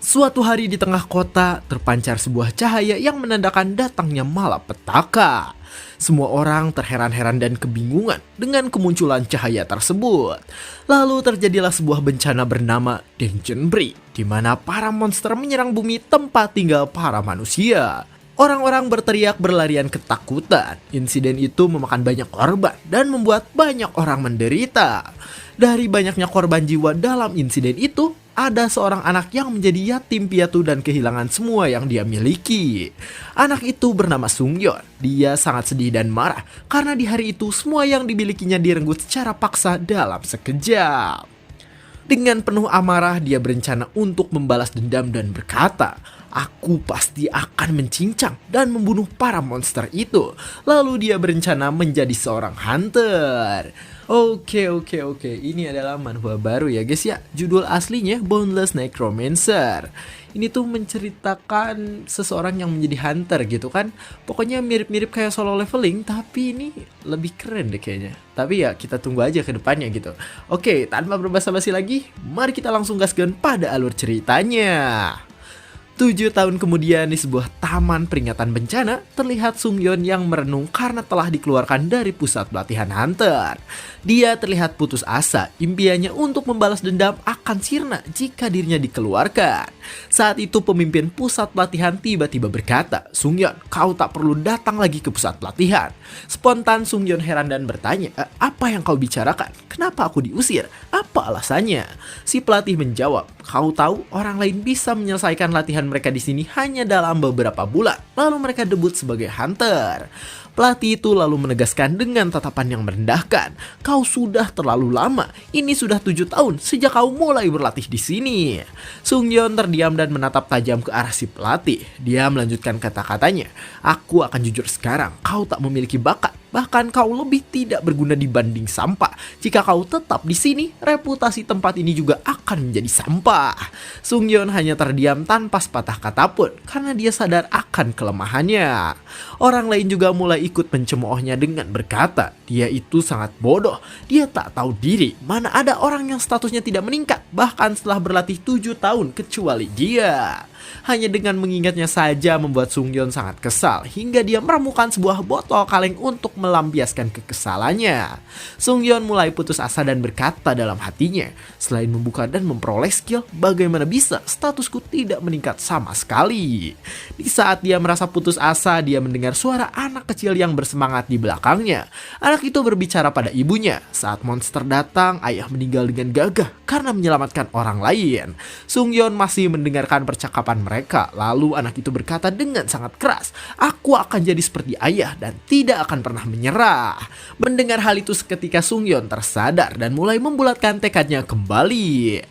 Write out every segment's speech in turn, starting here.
Suatu hari di tengah kota, terpancar sebuah cahaya yang menandakan datangnya malapetaka. Semua orang terheran-heran dan kebingungan dengan kemunculan cahaya tersebut. Lalu terjadilah sebuah bencana bernama Dungeonbreak, di mana para monster menyerang bumi tempat tinggal para manusia. Orang-orang berteriak berlarian ketakutan. Insiden itu memakan banyak korban dan membuat banyak orang menderita. Dari banyaknya korban jiwa dalam insiden itu, ada seorang anak yang menjadi yatim piatu dan kehilangan semua yang dia miliki. Anak itu bernama Sungyeon. Dia sangat sedih dan marah karena di hari itu semua yang dimilikinya direnggut secara paksa dalam sekejap. Dengan penuh amarah, dia berencana untuk membalas dendam dan berkata, "Aku pasti akan mencincang dan membunuh para monster itu." Lalu dia berencana menjadi seorang hunter. Oke. Ini adalah manhwa baru ya guys ya. Judul aslinya Boneless Necromancer. Ini tuh menceritakan seseorang yang menjadi hunter gitu kan. Pokoknya mirip-mirip kayak Solo Leveling, tapi ini lebih keren deh kayaknya. Tapi ya kita tunggu aja ke depannya gitu. Oke, tanpa berbasa-basi lagi, mari kita langsung gaskan pada alur ceritanya. 7 tahun kemudian di sebuah taman peringatan bencana, terlihat Sungyeon yang merenung karena telah dikeluarkan dari pusat pelatihan hunter. Dia terlihat putus asa, impiannya untuk membalas dendam akan sirna jika dirinya dikeluarkan. Saat itu pemimpin pusat pelatihan tiba-tiba berkata, "Sungyeon, kau tak perlu datang lagi ke pusat pelatihan." Spontan Sungyeon heran dan bertanya, "Apa yang kau bicarakan? Kenapa aku diusir? Apa alasannya?" Si pelatih menjawab, "Kau tahu orang lain bisa menyelesaikan latihan mereka di sini hanya dalam beberapa bulan, lalu mereka debut sebagai hunter." Pelatih itu lalu menegaskan dengan tatapan yang merendahkan, "Kau sudah terlalu lama. Ini sudah 7 tahun sejak kau mulai berlatih di sini." Sungyeon terdiam dan menatap tajam ke arah si pelatih. Dia melanjutkan kata-katanya, "Aku akan jujur sekarang, kau tak memiliki bakat. Bahkan kau lebih tidak berguna dibanding sampah. Jika kau tetap di sini, reputasi tempat ini juga akan menjadi sampah." Sungyeon hanya terdiam tanpa sepatah kata pun karena dia sadar akan kelemahannya. Orang lain juga mulai ikut mencemoohnya dengan berkata, "Dia itu sangat bodoh. Dia tak tahu diri. Mana ada orang yang statusnya tidak meningkat bahkan setelah berlatih 7 tahun kecuali dia." Hanya dengan mengingatnya saja membuat Sungyeon sangat kesal hingga dia meremukan sebuah botol kaleng untuk melampiaskan kekesalannya. Sungyeon mulai putus asa dan berkata dalam hatinya, "Selain membuka dan memperoleh skill, bagaimana bisa statusku tidak meningkat sama sekali?" Di saat dia merasa putus asa, dia mendengar suara anak kecil yang bersemangat di belakangnya. Anak itu berbicara pada ibunya. Saat monster datang, ayah meninggal dengan gagah karena menyelamatkan orang lain. Sungyeon masih mendengarkan percakapan mereka. Lalu anak itu berkata dengan sangat keras, "Aku akan jadi seperti ayah dan tidak akan pernah menyerah." Mendengar hal itu seketika Sungyeon tersadar dan mulai membulatkan tekadnya kembali.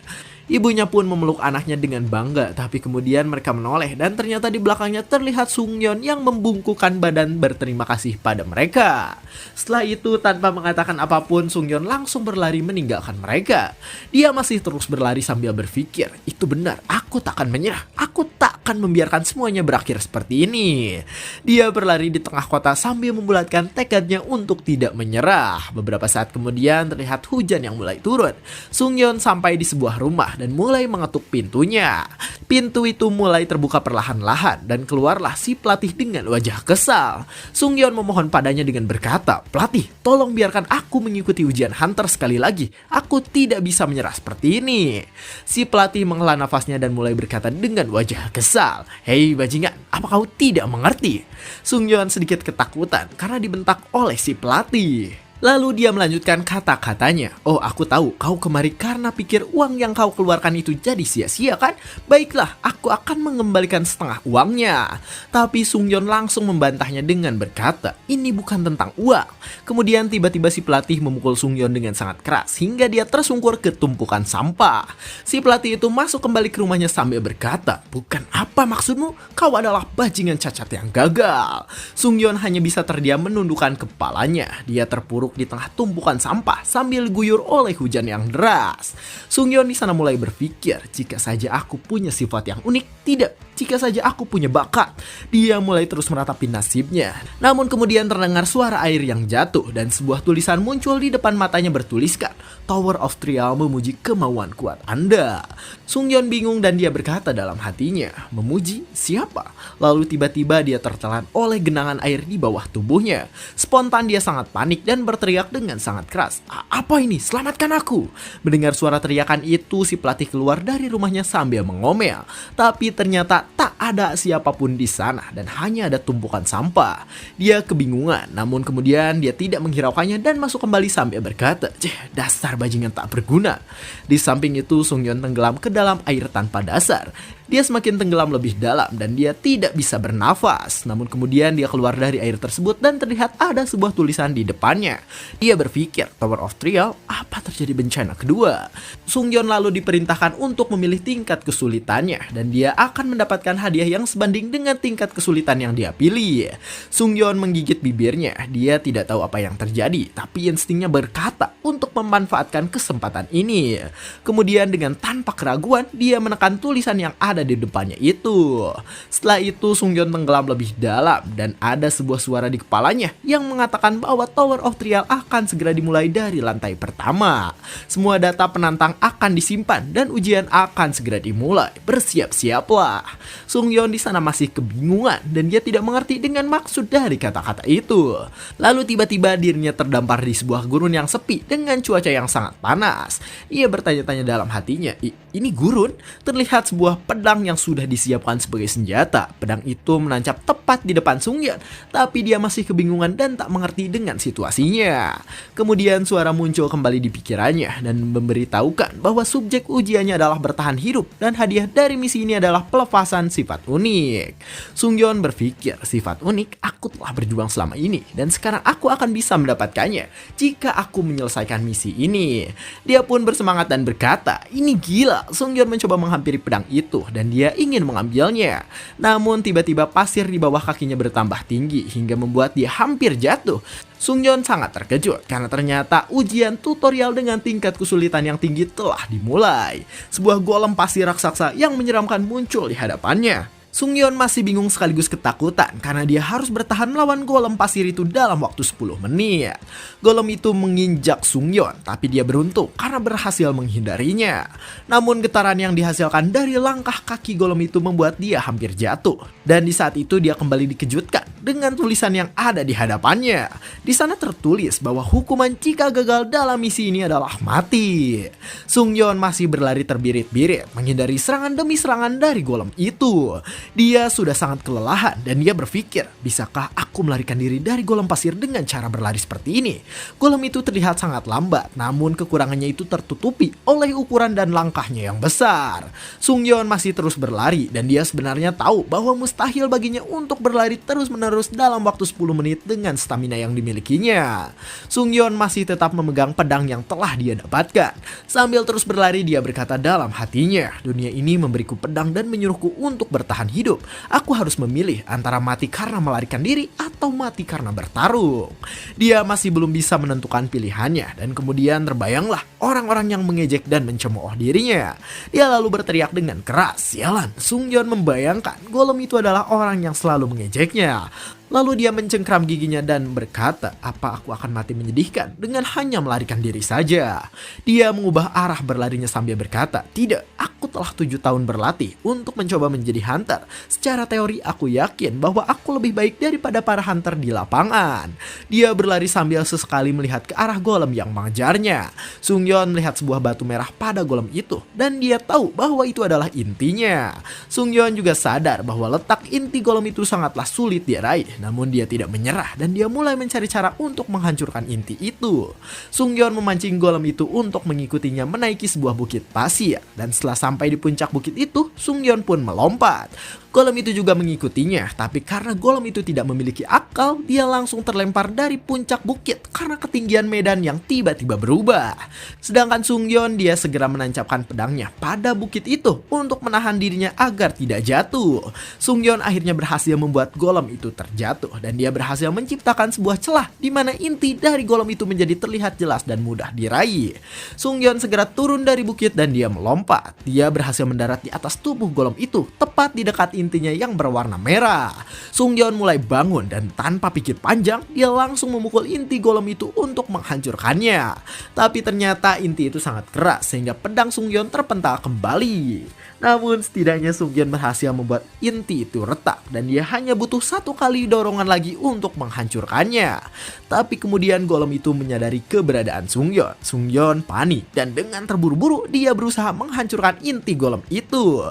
Ibunya pun memeluk anaknya dengan bangga, tapi kemudian mereka menoleh dan ternyata di belakangnya terlihat Sungyeon yang membungkukkan badan berterima kasih pada mereka. Setelah itu tanpa mengatakan apapun, Sungyeon langsung berlari meninggalkan mereka. Dia masih terus berlari sambil berpikir, "Itu benar, aku tak akan menyerah. Aku tak akan membiarkan semuanya berakhir seperti ini." Dia berlari di tengah kota sambil membulatkan tekadnya untuk tidak menyerah. Beberapa saat kemudian terlihat hujan yang mulai turun. Sungyeon sampai di sebuah rumah dan mulai mengetuk pintunya. Pintu itu mulai terbuka perlahan-lahan dan keluarlah si pelatih dengan wajah kesal. Sungyeon memohon padanya dengan berkata, "Pelatih, tolong biarkan aku mengikuti ujian hunter sekali lagi. Aku tidak bisa menyerah seperti ini." Si pelatih menghela nafasnya dan mulai berkata dengan wajah kesal, "Hei bajingan, apa kau tidak mengerti?" Sungyeon sedikit ketakutan karena dibentak oleh si pelatih. Lalu dia melanjutkan kata-katanya, "Oh, aku tahu kau kemari karena pikir uang yang kau keluarkan itu jadi sia-sia kan? Baiklah, aku akan mengembalikan setengah uangnya." Tapi Sungyeon langsung membantahnya dengan berkata, "Ini bukan tentang uang." Kemudian tiba-tiba si pelatih memukul Sungyeon dengan sangat keras hingga dia tersungkur ke tumpukan sampah. Si pelatih itu masuk kembali ke rumahnya sambil berkata, "Bukan apa maksudmu? Kau adalah bajingan cacat yang gagal." Sungyeon hanya bisa terdiam menundukkan kepalanya. Dia terpuruk duduk di tengah tumpukan sampah sambil guyur oleh hujan yang deras. Sungyeon di sana mulai berpikir, jika saja aku punya sifat yang unik, tidak, jika saja aku punya bakat. Dia mulai terus meratapi nasibnya. Namun kemudian terdengar suara air yang jatuh dan sebuah tulisan muncul di depan matanya bertuliskan, Tower of Trial memuji kemauan kuat Anda. Sungyeon bingung dan dia berkata dalam hatinya, memuji siapa? Lalu tiba-tiba dia tertelan oleh genangan air di bawah tubuhnya. Spontan dia sangat panik dan berteriak dengan sangat keras, apa ini? Selamatkan aku! Mendengar suara teriakan itu, si pelatih keluar dari rumahnya sambil mengomel. Tapi ternyata tak ada siapapun di sana dan hanya ada tumpukan sampah. Dia kebingungan, namun kemudian dia tidak menghiraukannya dan masuk kembali sambil berkata, dasar bajingan tak berguna. Di samping itu, Sungyeon tenggelam ke dalam air tanpa dasar. Dia semakin tenggelam lebih dalam dan dia tidak bisa bernafas. Namun kemudian dia keluar dari air tersebut dan terlihat ada sebuah tulisan di depannya. Dia berpikir, Tower of Trial, apa terjadi bencana kedua? Sungyeon lalu diperintahkan untuk memilih tingkat kesulitannya dan dia akan mendapatkan hadiah yang sebanding dengan tingkat kesulitan yang dia pilih. Sungyeon menggigit bibirnya. Dia tidak tahu apa yang terjadi, tapi instingnya berkata untuk memanfaatkan kesempatan ini. Kemudian dengan tanpa keraguan, dia menekan tulisan yang ada di depannya itu. Setelah itu Sungyeon tenggelam lebih dalam dan ada sebuah suara di kepalanya yang mengatakan bahwa Tower of Trial akan segera dimulai dari lantai pertama. Semua data penantang akan disimpan dan ujian akan segera dimulai. Bersiap-siaplah. Sungyeon di sana masih kebingungan dan dia tidak mengerti dengan maksud dari kata-kata itu. Lalu tiba-tiba dirinya terdampar di sebuah gurun yang sepi dengan cuaca yang sangat panas. Ia bertanya-tanya dalam hatinya, ini gurun? Terlihat sebuah pedang yang sudah disiapkan sebagai senjata. Pedang itu menancap tepat di depan Sungyeon, tapi dia masih kebingungan dan tak mengerti dengan situasinya. Kemudian suara muncul kembali di pikirannya dan memberitahukan bahwa subjek ujiannya adalah bertahan hidup dan hadiah dari misi ini adalah pelepasan sifat unik. Sungyeon berpikir, sifat unik aku telah berjuang selama ini dan sekarang aku akan bisa mendapatkannya jika aku menyelesaikan misi ini. Dia pun bersemangat dan berkata, ini gila. Sungyeon mencoba menghampiri pedang itu dan dia ingin mengambilnya. Namun tiba-tiba pasir di bawah kakinya bertambah tinggi hingga membuat dia hampir jatuh. Sungyeon sangat terkejut karena ternyata ujian tutorial dengan tingkat kesulitan yang tinggi telah dimulai. Sebuah golem pasir raksasa yang menyeramkan muncul di hadapannya. Sungyeon masih bingung sekaligus ketakutan karena dia harus bertahan melawan golem pasir itu dalam waktu 10 menit. Golem itu menginjak Sungyeon, tapi dia beruntung karena berhasil menghindarinya. Namun getaran yang dihasilkan dari langkah kaki golem itu membuat dia hampir jatuh. Dan di saat itu dia kembali dikejutkan dengan tulisan yang ada di hadapannya. Di sana tertulis bahwa hukuman jika gagal dalam misi ini adalah mati. Sungyeon masih berlari terbirit-birit menghindari serangan demi serangan dari golem itu. Dia sudah sangat kelelahan dan dia berpikir, bisakah aku melarikan diri dari golem pasir dengan cara berlari seperti ini? Golem itu terlihat sangat lambat, namun kekurangannya itu tertutupi oleh ukuran dan langkahnya yang besar. Sungyeon masih terus berlari dan dia sebenarnya tahu bahwa mustahil baginya untuk berlari terus-menerus dalam waktu 10 menit dengan stamina yang dimilikinya. Sungyeon masih tetap memegang pedang yang telah dia dapatkan. Sambil terus berlari dia berkata dalam hatinya, dunia ini memberiku pedang dan menyuruhku untuk bertahan hidup. Aku harus memilih antara mati karena melarikan diri atau mati karena bertarung. Dia masih belum bisa menentukan pilihannya dan kemudian terbayanglah orang-orang yang mengejek dan mencemooh dirinya. Dia lalu berteriak dengan keras, sialan. Sungyeon membayangkan golem itu adalah orang yang selalu mengejeknya. Lalu dia mencengkram giginya dan berkata, apa aku akan mati menyedihkan dengan hanya melarikan diri saja? Dia mengubah arah berlarinya sambil berkata, tidak, aku telah 7 tahun berlatih untuk mencoba menjadi hunter. Secara teori aku yakin bahwa aku lebih baik daripada para hunter di lapangan. Dia berlari sambil sesekali melihat ke arah golem yang mengejarnya. Sungyeon melihat sebuah batu merah pada golem itu dan dia tahu bahwa itu adalah intinya. Sungyeon juga sadar bahwa letak inti golem itu sangatlah sulit diraih. Namun dia tidak menyerah dan dia mulai mencari cara untuk menghancurkan inti itu. Sungyeon memancing golem itu untuk mengikutinya menaiki sebuah bukit pasir. Dan setelah sampai di puncak bukit itu, Sungyeon pun melompat. Golem itu juga mengikutinya, tapi karena golem itu tidak memiliki akal, dia langsung terlempar dari puncak bukit karena ketinggian medan yang tiba-tiba berubah. Sedangkan Sungyeon dia segera menancapkan pedangnya pada bukit itu untuk menahan dirinya agar tidak jatuh. Sungyeon akhirnya berhasil membuat golem itu terjatuh dan dia berhasil menciptakan sebuah celah di mana inti dari golem itu menjadi terlihat jelas dan mudah diraih. Sungyeon segera turun dari bukit dan dia melompat. Dia berhasil mendarat di atas tubuh golem itu, tepat di dekat intinya yang berwarna merah. Sungyeon mulai bangun dan tanpa pikir panjang, dia langsung memukul inti golem itu untuk menghancurkannya. Tapi ternyata inti itu sangat keras sehingga pedang Sungyeon terpental kembali. Namun setidaknya Sungyeon berhasil membuat inti itu retak dan dia hanya butuh satu kali dorongan lagi untuk menghancurkannya. Tapi kemudian golem itu menyadari keberadaan Sungyeon. Sungyeon panik dan dengan terburu-buru dia berusaha menghancurkan inti golem itu.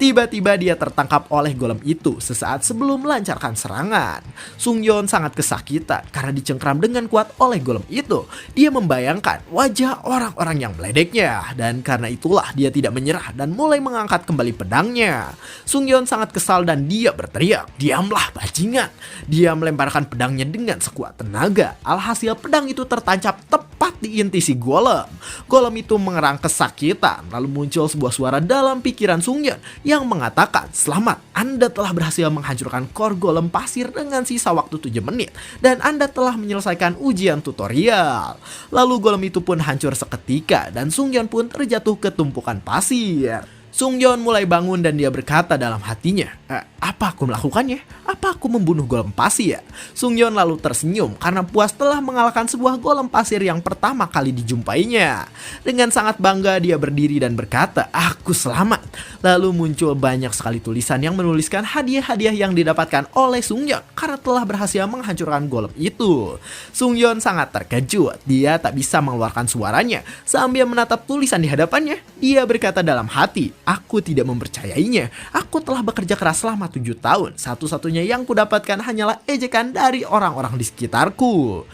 Tiba-tiba dia tertangkap oleh golem itu sesaat sebelum melancarkan serangan. Sungyeon sangat kesakitan karena dicengkram dengan kuat oleh golem itu. Dia membayangkan wajah orang-orang yang meledeknya dan karena itulah dia tidak menyerah dan mulai mengangkat kembali pedangnya. Sungyeon sangat kesal dan dia berteriak, "Diamlah bajingan!" Dia melemparkan pedangnya dengan sekuat tenaga. Alhasil pedang itu tertancap tepat di inti si golem. Golem itu mengerang kesakitan. Lalu muncul sebuah suara dalam pikiran Sungyeon yang mengatakan, "Selamat, Anda telah berhasil menghancurkan core golem pasir dengan sisa waktu 7 menit dan Anda telah menyelesaikan ujian tutorial." Lalu golem itu pun hancur seketika dan Sungyeon pun terjatuh ke tumpukan pasir. Sungyeon mulai bangun dan dia berkata dalam hatinya, "Apa aku melakukannya? Apa aku membunuh golem pasir?" Sungyeon lalu tersenyum karena puas telah mengalahkan sebuah golem pasir yang pertama kali dijumpainya. Dengan sangat bangga dia berdiri dan berkata, "Aku selamat." Lalu muncul banyak sekali tulisan yang menuliskan hadiah-hadiah yang didapatkan oleh Sungyeon karena telah berhasil menghancurkan golem itu. Sungyeon sangat terkejut, dia tak bisa mengeluarkan suaranya. Sambil menatap tulisan di hadapannya, dia berkata dalam hati, "Aku tidak mempercayainya. Aku telah bekerja keras selama 7 tahun. Satu-satunya yang kudapatkan hanyalah ejekan dari orang-orang di sekitarku."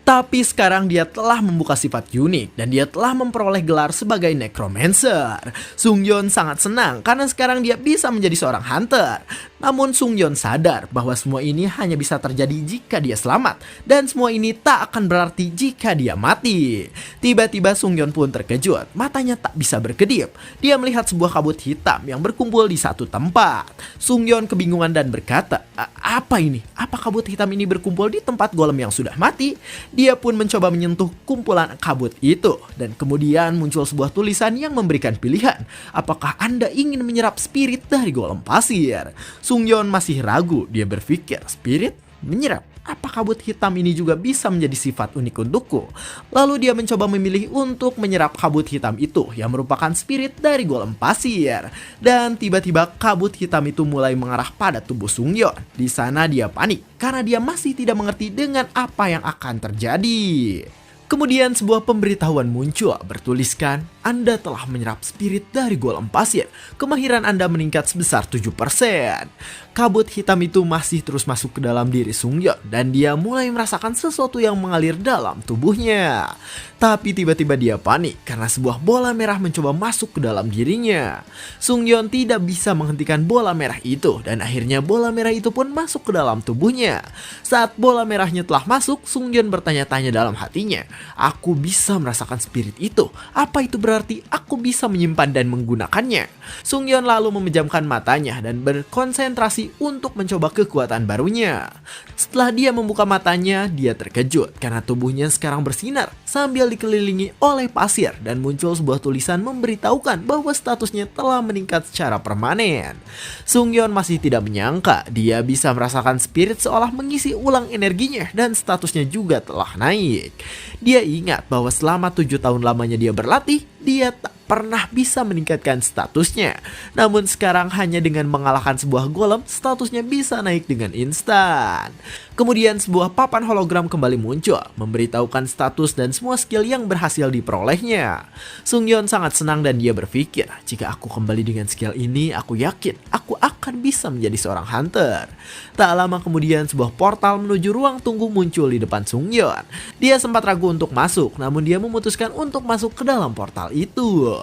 Tapi sekarang dia telah membuka sifat unik dan dia telah memperoleh gelar sebagai Necromancer. Sungyeon sangat senang karena sekarang dia bisa menjadi seorang hunter. Namun Sungyeon sadar bahwa semua ini hanya bisa terjadi jika dia selamat dan semua ini tak akan berarti jika dia mati. Tiba-tiba Sungyeon pun terkejut, matanya tak bisa berkedip. Dia melihat sebuah kabut hitam yang berkumpul di satu tempat. Sungyeon kebingungan dan berkata, "Apa ini? Apa kabut hitam ini berkumpul di tempat golem yang sudah mati?" Dia pun mencoba menyentuh kumpulan kabut itu dan kemudian muncul sebuah tulisan yang memberikan pilihan. "Apakah Anda ingin menyerap spirit dari golem pasir?" Sungyeon masih ragu, dia berpikir, spirit menyerap. Apa kabut hitam ini juga bisa menjadi sifat unik untukku? Lalu dia mencoba memilih untuk menyerap kabut hitam itu yang merupakan spirit dari golem pasir. Dan tiba-tiba kabut hitam itu mulai mengarah pada tubuh Sungyeon. Di sana dia panik karena dia masih tidak mengerti dengan apa yang akan terjadi. Kemudian sebuah pemberitahuan muncul bertuliskan, "Anda telah menyerap spirit dari golem pasir. Kemahiran Anda meningkat sebesar 7%. Kabut hitam itu masih terus masuk ke dalam diri Sungyeon dan dia mulai merasakan sesuatu yang mengalir dalam tubuhnya. Tapi tiba-tiba dia panik karena sebuah bola merah mencoba masuk ke dalam dirinya. Sungyeon tidak bisa menghentikan bola merah itu dan akhirnya bola merah itu pun masuk ke dalam tubuhnya. Saat bola merahnya telah masuk, Sungyeon bertanya-tanya dalam hatinya, "Aku bisa merasakan spirit itu. Apa itu berarti aku bisa menyimpan dan menggunakannya?" Sungyeon lalu memejamkan matanya dan berkonsentrasi untuk mencoba kekuatan barunya. Setelah dia membuka matanya, dia terkejut karena tubuhnya sekarang bersinar sambil dikelilingi oleh pasir dan muncul sebuah tulisan memberitahukan bahwa statusnya telah meningkat secara permanen. Sungyeon masih tidak menyangka dia bisa merasakan spirit seolah mengisi ulang energinya dan statusnya juga telah naik. Dia ingat bahwa selama 7 tahun lamanya dia berlatih, dia tak pernah bisa meningkatkan statusnya. Namun sekarang hanya dengan mengalahkan sebuah golem, statusnya bisa naik dengan instan. Kemudian sebuah papan hologram kembali muncul, memberitahukan status dan semua skill yang berhasil diperolehnya. Sungyeon sangat senang dan dia berpikir, "Jika aku kembali dengan skill ini, aku yakin aku akan bisa menjadi seorang hunter." Tak lama kemudian sebuah portal menuju ruang tunggu muncul di depan Sungyeon. Dia sempat ragu untuk masuk, namun dia memutuskan untuk masuk ke dalam portal itu.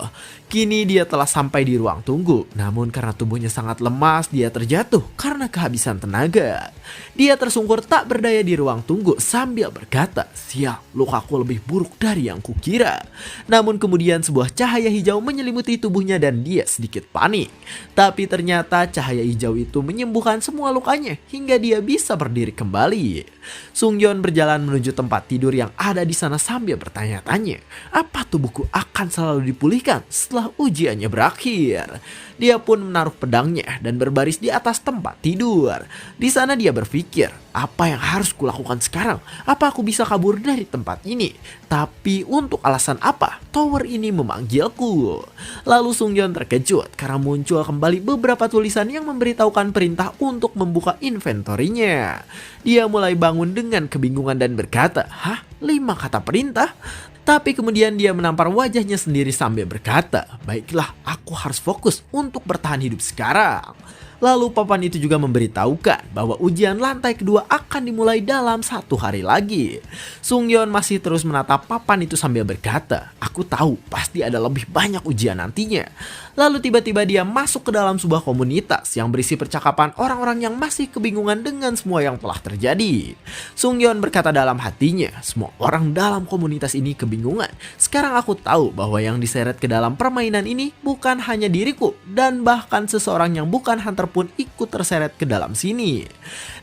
Kini dia telah sampai di ruang tunggu, namun karena tubuhnya sangat lemas, dia terjatuh karena kehabisan tenaga. Dia tersungkur tak berdaya di ruang tunggu sambil berkata, "Sial, lukaku lebih buruk dari yang kukira." Namun kemudian sebuah cahaya hijau menyelimuti tubuhnya dan dia sedikit panik. Tapi ternyata cahaya hijau itu menyembuhkan semua lukanya hingga dia bisa berdiri kembali. Sungyeon berjalan menuju tempat tidur yang ada di sana sambil bertanya-tanya, apa tubuhku akan selalu dipulihkan setelah ujiannya berakhir. Dia pun menaruh pedangnya dan berbaris di atas tempat tidur. Di sana dia berpikir, apa yang harus kulakukan sekarang? Apa aku bisa kabur dari tempat ini? Tapi untuk alasan apa tower ini memanggilku? Lalu Sungyeon terkejut karena muncul kembali beberapa tulisan yang memberitahukan perintah untuk membuka inventorinya. Dia mulai bangun dengan kebingungan dan berkata, "Hah? 5 kata perintah?" Tapi kemudian dia menampar wajahnya sendiri sambil berkata, "Baiklah, aku harus fokus untuk bertahan hidup sekarang." Lalu papan itu juga memberitahukan bahwa ujian lantai kedua akan dimulai dalam 1 hari lagi. Sungyeon masih terus menatap papan itu sambil berkata, "Aku tahu pasti ada lebih banyak ujian nantinya." Lalu tiba-tiba dia masuk ke dalam sebuah komunitas yang berisi percakapan orang-orang yang masih kebingungan dengan semua yang telah terjadi. Sungyeon berkata dalam hatinya, "Semua orang dalam komunitas ini kebingungan. Sekarang aku tahu bahwa yang diseret ke dalam permainan ini bukan hanya diriku, dan bahkan seseorang yang bukan hunter pun ikut terseret ke dalam sini."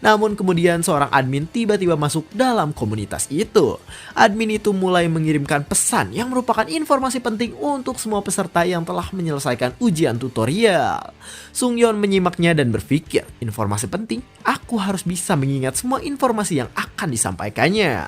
Namun kemudian seorang admin tiba-tiba masuk dalam komunitas itu. Admin itu mulai mengirimkan pesan yang merupakan informasi penting untuk semua peserta yang telah menyelesaikan ujian tutorial. Sungyeon menyimaknya dan berpikir, informasi penting, aku harus bisa mengingat semua informasi yang akan disampaikannya.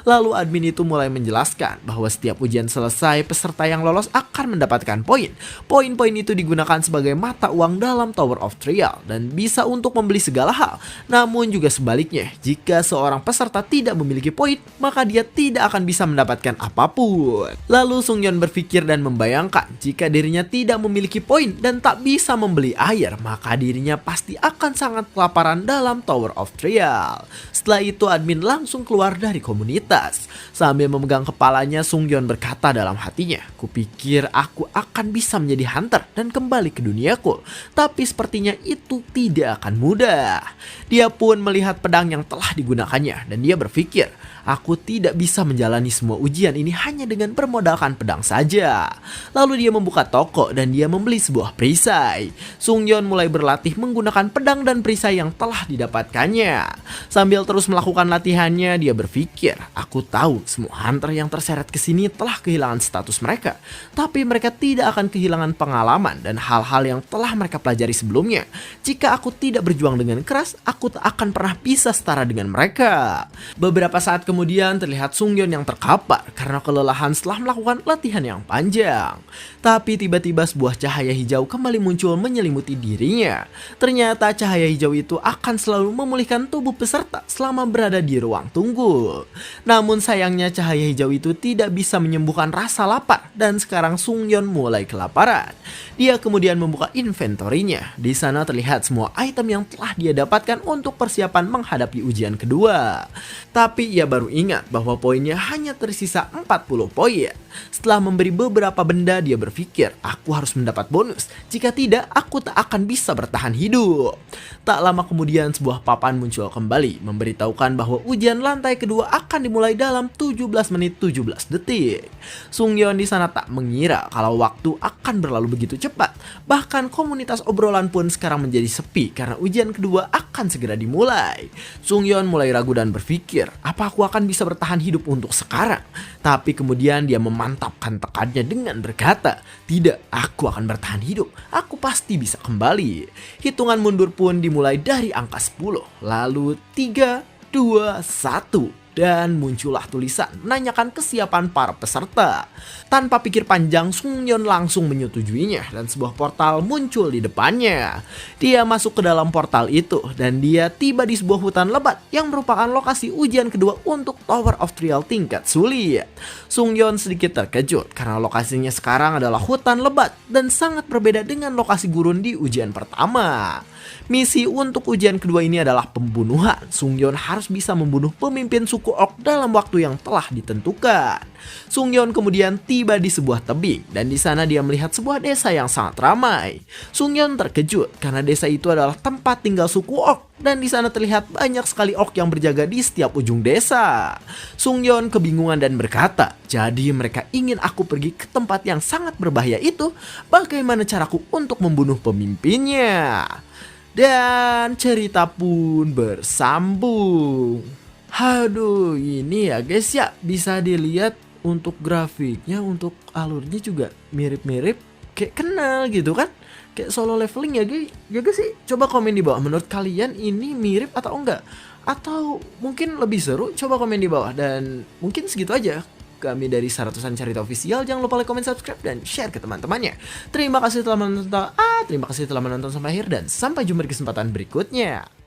Lalu admin itu mulai menjelaskan bahwa setiap ujian selesai, peserta yang lolos akan mendapatkan poin. Poin-poin itu digunakan sebagai mata uang dalam Tower of Trial dan bisa untuk membeli segala hal. Namun juga sebaliknya, jika seorang peserta tidak memiliki poin, maka dia tidak akan bisa mendapatkan apapun. Lalu Sungyeon berpikir dan membayangkan jika dirinya tidak memiliki poin dan tak bisa membeli air, maka dirinya pasti akan sangat kelaparan dalam Tower of Trial. Setelah itu admin langsung keluar dari komunitas. Sambil memegang kepalanya, Sungyeon berkata dalam hatinya, "Kupikir aku akan bisa menjadi hunter dan kembali ke duniaku. Tapi sepertinya itu tidak akan mudah." Dia pun melihat pedang yang telah digunakannya dan dia berpikir, "Aku tidak bisa menjalani semua ujian ini hanya dengan bermodalkan pedang saja." Lalu dia membuka toko dan dia membeli sebuah perisai. Sungyeon mulai berlatih menggunakan pedang dan perisai yang telah didapatkannya. Sambil terus melakukan latihannya, dia berpikir, "Aku tahu semua hunter yang terseret ke sini telah kehilangan status mereka, tapi mereka tidak akan kehilangan pengalaman dan hal-hal yang telah mereka pelajari sebelumnya. Jika aku tidak berjuang dengan keras, aku tak akan pernah bisa setara dengan mereka." Beberapa saat kemudian terlihat Sungyeon yang terkapar karena kelelahan setelah melakukan latihan yang panjang. Tapi tiba-tiba sebuah cahaya hijau kembali muncul menyelimuti dirinya. Ternyata cahaya hijau itu akan selalu memulihkan tubuh peserta selama berada di ruang tunggu. Namun sayangnya cahaya hijau itu tidak bisa menyembuhkan rasa lapar dan sekarang Sungyeon mulai kelaparan. Dia kemudian membuka inventorinya. Di sana terlihat semua item yang telah dia dapatkan untuk persiapan menghadapi ujian kedua. Tapi ia baru ingat bahwa poinnya hanya tersisa 40 poin. Setelah memberi beberapa benda, dia berpikir, "Aku harus mendapat bonus. Jika tidak, aku tak akan bisa bertahan hidup." Tak lama kemudian sebuah papan muncul kembali, memberitahukan bahwa ujian lantai kedua akan dimulai dalam 17 menit 17 detik. Sungyeon di sana tak mengira kalau waktu akan berlalu begitu cepat. Bahkan komunitas obrolan pun sekarang menjadi sepi karena ujian kedua akan segera dimulai. Sungyeon mulai ragu dan berpikir, apa aku akan bisa bertahan hidup untuk sekarang? Tapi kemudian dia memantapkan tekadnya dengan berkata, "Tidak, aku akan bertahan hidup. Aku pasti bisa kembali." Hitungan mundur pun dimulai dari angka 10. Lalu 3, 2, 1. Dan muncullah tulisan menanyakan kesiapan para peserta. Tanpa pikir panjang, Sungyeon langsung menyetujuinya dan sebuah portal muncul di depannya. Dia masuk ke dalam portal itu dan dia tiba di sebuah hutan lebat yang merupakan lokasi ujian kedua untuk Tower of Trial tingkat sulit. Sungyeon sedikit terkejut karena lokasinya sekarang adalah hutan lebat dan sangat berbeda dengan lokasi gurun di ujian pertama. Misi untuk ujian kedua ini adalah pembunuhan. Sungyeon harus bisa membunuh pemimpin suku Orc dalam waktu yang telah ditentukan. Sungyeon kemudian tiba di sebuah tebing dan di sana dia melihat sebuah desa yang sangat ramai. Sungyeon terkejut karena desa itu adalah tempat tinggal suku Orc dan di sana terlihat banyak sekali Orc yang berjaga di setiap ujung desa. Sungyeon kebingungan dan berkata, "Jadi mereka ingin aku pergi ke tempat yang sangat berbahaya itu? Bagaimana caraku untuk membunuh pemimpinnya?" Dan cerita pun bersambung. Aduh, ini ya guys ya, bisa dilihat untuk grafiknya, untuk alurnya juga mirip-mirip kayak kenal gitu kan. Kayak solo leveling ya guys. Ya guys sih, coba komen di bawah menurut kalian ini mirip atau enggak? Atau mungkin lebih seru? Coba komen di bawah. Dan mungkin segitu aja. Kami dari Saratusan Cerita Official. Jangan lupa like, comment, subscribe, dan share ke teman-temannya. Terima kasih telah menonton sampai akhir dan sampai jumpa di kesempatan berikutnya.